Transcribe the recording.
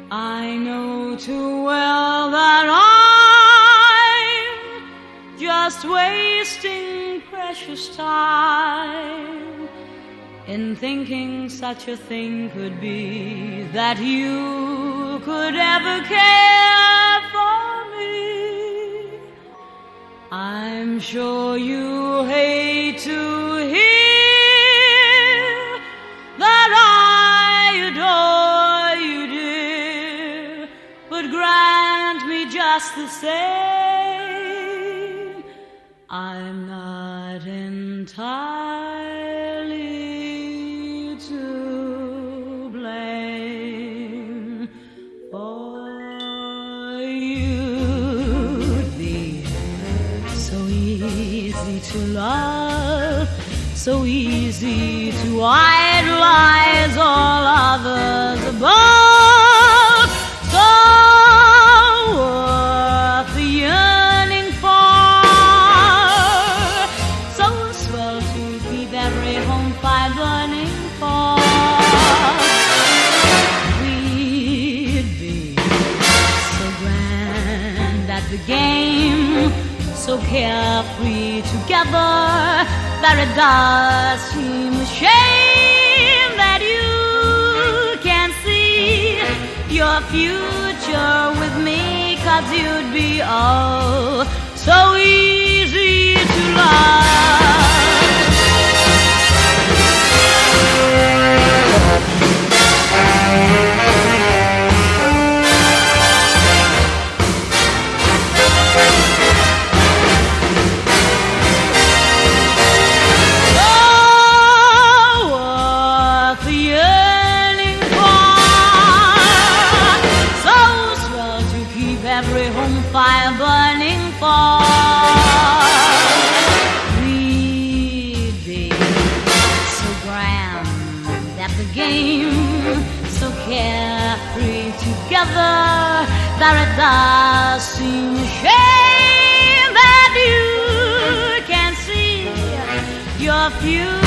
I know too well that I'm just wasting precious time in thinking such a thing could be, that you could ever care for me. I'm sure you hate to hear that I adore you, dear, but grant me just the same, I'm not entirely to blame. For you'd be so easy to love, so easy to idolize all others above, so worth the yearning for, so swell to keep every home fire burning for. We'd be so grand at the game, so carefree together, that it does seem a shame that you can't see your future with me, 'cause you'd be oh so easy to love. Every home fire burning for. We'd be so grand at the game, so carefree together, that it does seem a shame that you can't see your future